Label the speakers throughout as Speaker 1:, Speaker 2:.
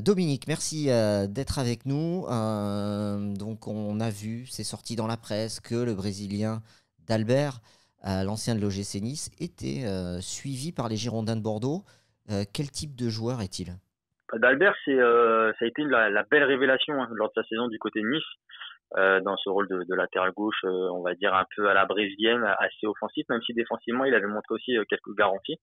Speaker 1: Dominique, merci d'être avec nous. Donc, on a vu, c'est sorti dans la presse, que le Brésilien d'Albert, l'ancien de l'OGC Nice, était suivi par les Girondins de Bordeaux. Quel type de joueur est-il?
Speaker 2: D'Albert, ça a été la belle révélation lors de sa saison du côté de Nice, dans ce rôle de latéral gauche, on va dire un peu à la brésilienne, assez offensif, même si défensivement il avait montré aussi quelques garanties.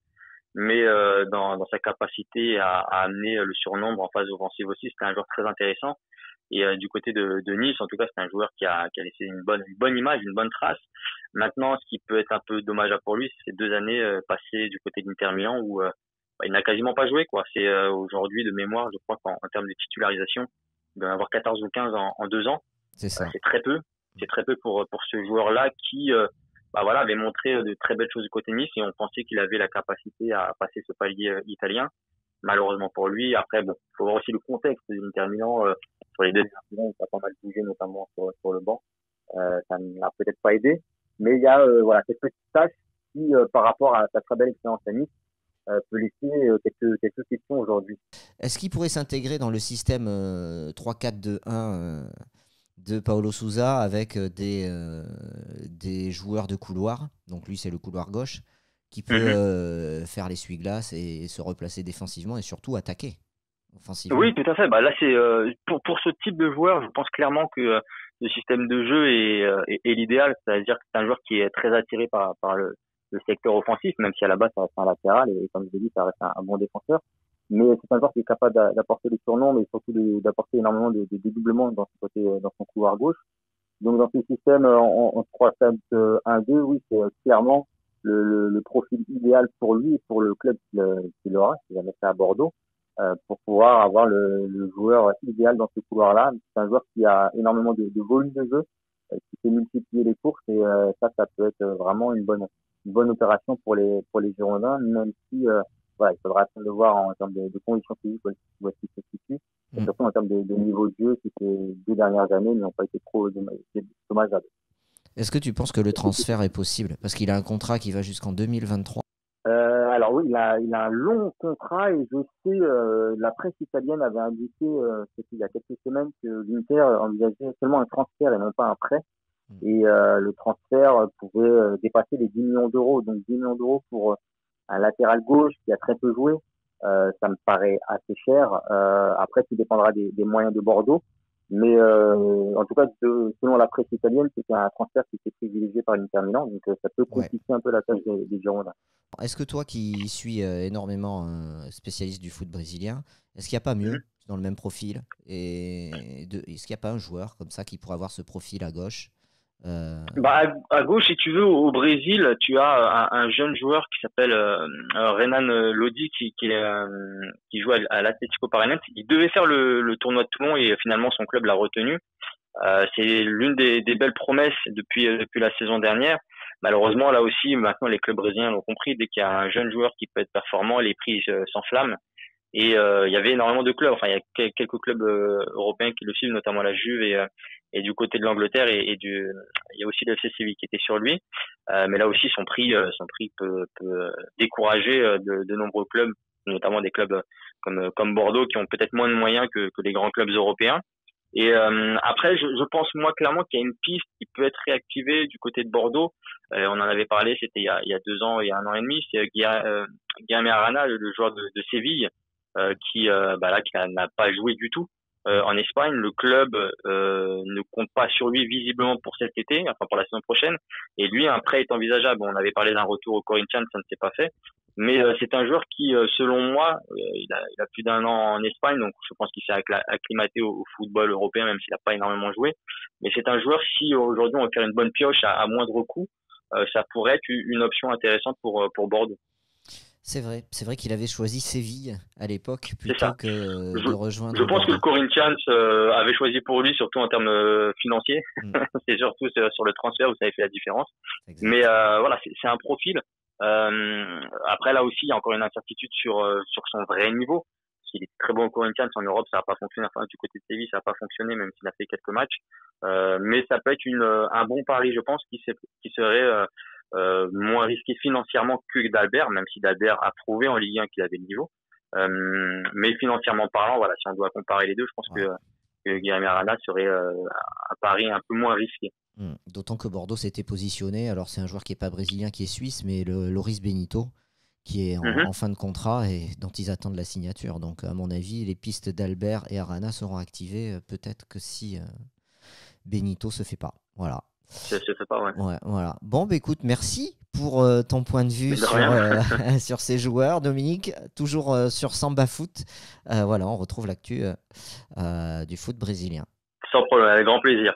Speaker 2: Mais dans sa capacité à amener le surnombre en phase offensive aussi, c'était un joueur très intéressant. Et du côté de Nice, en tout cas, c'est un joueur qui a laissé une bonne image, une bonne trace. Maintenant, ce qui peut être un peu dommageable pour lui, c'est ces 2 années passées du côté d'Inter Milan où il n'a quasiment pas joué, quoi. C'est aujourd'hui de mémoire, je crois qu'en termes de titularisation, il doit en avoir 14 ou 15 en 2 ans.
Speaker 1: C'est ça.
Speaker 2: C'est très peu. C'est très peu pour ce joueur-là qui voilà, avait montré de très belles choses du côté Nice et on pensait qu'il avait la capacité à passer ce palier italien. Malheureusement pour lui, après, bon, il faut voir aussi le contexte de l'Inter Milan. Sur les 2 derniers ans, ça a pas mal bougé, notamment sur le banc. Ça n'a peut-être pas aidé. Mais il y a voilà, cette petite tâche qui, par rapport à sa très belle expérience à Nice, peut laisser quelques questions aujourd'hui.
Speaker 1: Est-ce qu'il pourrait s'intégrer dans le système 3-4-2-1 de Paulo Sousa avec des joueurs de couloir? Donc lui, c'est le couloir gauche qui peut faire l'essuie-glace et se replacer défensivement et surtout attaquer offensivement.
Speaker 2: Oui, tout à fait. Bah là, c'est pour ce type de joueur, je pense clairement que le système de jeu est l'idéal. C'est-à-dire que c'est un joueur qui est très attiré par le secteur offensif, même si à la base ça reste un latéral et comme je l'ai dit, ça reste un bon défenseur. Mais c'est un joueur qui est capable d'apporter des surnoms, mais surtout d'apporter énormément de dédoublements dans son côté, dans son couloir gauche. Donc dans ce système en 3-5-1-2, oui, c'est clairement le profil idéal pour lui et pour le club qu'il aura, s'il va mettre ça à Bordeaux, pour pouvoir avoir le joueur idéal dans ce couloir-là. C'est un joueur qui a énormément de volume de jeu, qui fait multiplier les courses et ça peut être vraiment une bonne opération pour les Girondins, même si voilà, il faudra attendre de voir en termes de conditions physiques où est-ce qu'il se situe, et surtout en termes de niveau de jeu, qui ces 2 dernières années n'ont pas été trop dommageables.
Speaker 1: Est-ce que tu penses que le transfert est possible? Parce qu'il a un contrat qui va jusqu'en 2023.
Speaker 2: Alors oui, il a un long contrat et je sais, la presse italienne avait indiqué, c'était il y a quelques semaines, que l'Inter envisageait seulement un transfert et non pas un prêt. Et le transfert pouvait dépasser les 10 millions d'euros. Donc 10 millions d'euros pour un latéral gauche qui a très peu joué, ça me paraît assez cher. Après, tout dépendra des moyens de Bordeaux. Mais en tout cas, selon la presse italienne, c'était un transfert qui était privilégié par l'Inter Milan. Donc ça peut
Speaker 1: Ouais.
Speaker 2: compliquer un peu la tâche des Girondins.
Speaker 1: Est-ce que toi qui suis énormément spécialiste du foot brésilien, est-ce qu'il n'y a pas mieux dans le même profil est-ce qu'il n'y a pas un joueur comme ça qui pourrait avoir ce profil à gauche?
Speaker 2: Bah, à gauche, si tu veux, au Brésil, tu as un jeune joueur qui s'appelle Renan Lodi qui joue à l'Atlético Paranaense. Il devait faire le tournoi de Toulon et finalement son club l'a retenu. C'est l'une des belles promesses depuis la saison dernière. Malheureusement, là aussi, maintenant les clubs brésiliens l'ont compris. Dès qu'il y a un jeune joueur qui peut être performant, les prix s'enflamment. Et il y avait énormément de clubs. Enfin, il y a quelques clubs européens qui le suivent, notamment la Juve et du côté de l'Angleterre il y a aussi le FC Séville qui était sur lui. Mais là aussi, son prix peut décourager de nombreux clubs, notamment des clubs comme Bordeaux qui ont peut-être moins de moyens que les grands clubs européens. Et après, je pense moi clairement qu'il y a une piste qui peut être réactivée du côté de Bordeaux. On en avait parlé, c'était il y a 2 ans, il y a 1 an et demi. C'est Guilherme Arana, le joueur de Séville, qui n'a pas joué du tout en Espagne. Le club ne compte pas sur lui visiblement pour cet été, enfin pour la saison prochaine. Et lui, un prêt est envisageable. On avait parlé d'un retour au Corinthians, ça ne s'est pas fait. Mais c'est un joueur qui, selon moi, il a plus d'1 an en Espagne, donc je pense qu'il s'est acclimaté au football européen, même s'il n'a pas énormément joué. Mais c'est un joueur, si aujourd'hui on veut faire une bonne pioche à moindre coût, ça pourrait être une option intéressante pour Bordeaux.
Speaker 1: C'est vrai qu'il avait choisi Séville à l'époque
Speaker 2: C'est
Speaker 1: plutôt
Speaker 2: ça.
Speaker 1: que
Speaker 2: Je,
Speaker 1: de
Speaker 2: je
Speaker 1: rejoindre
Speaker 2: pense que le
Speaker 1: Bordeaux.
Speaker 2: Corinthians avait choisi pour lui, surtout en termes financiers.
Speaker 1: Mm,
Speaker 2: C'est surtout sur le transfert où ça avait fait la différence. Mais
Speaker 1: exact.
Speaker 2: voilà, c'est un profil. Après, là aussi, il y a encore une incertitude sur son vrai niveau. S'il est très bon au Corinthians, en Europe, ça n'a pas fonctionné. Enfin, du côté de Séville, ça n'a pas fonctionné, même s'il a fait quelques matchs. Mais ça peut être un bon pari, je pense, qui serait moins risqué financièrement que d'Albert, même si d'Albert a prouvé en Ligue 1 qu'il avait le niveau. Mais financièrement parlant, voilà, si on doit comparer les deux, je pense que Guilherme Arana serait un pari un peu moins risqué.
Speaker 1: D'autant que Bordeaux s'était positionné. Alors, c'est un joueur qui n'est pas brésilien, qui est suisse, mais le Loris Benito, qui est en fin de contrat et dont ils attendent la signature. Donc, à mon avis, les pistes d'Albert et Arana seront activées. Peut-être que si Benito se fait pas. Voilà.
Speaker 2: Je sais pas, ouais.
Speaker 1: Voilà. Bon, bah, écoute, merci pour ton point de vue sur ces joueurs, Dominique. Toujours sur Samba Foot. Voilà, on retrouve l'actu du foot brésilien.
Speaker 2: Sans problème, avec grand plaisir.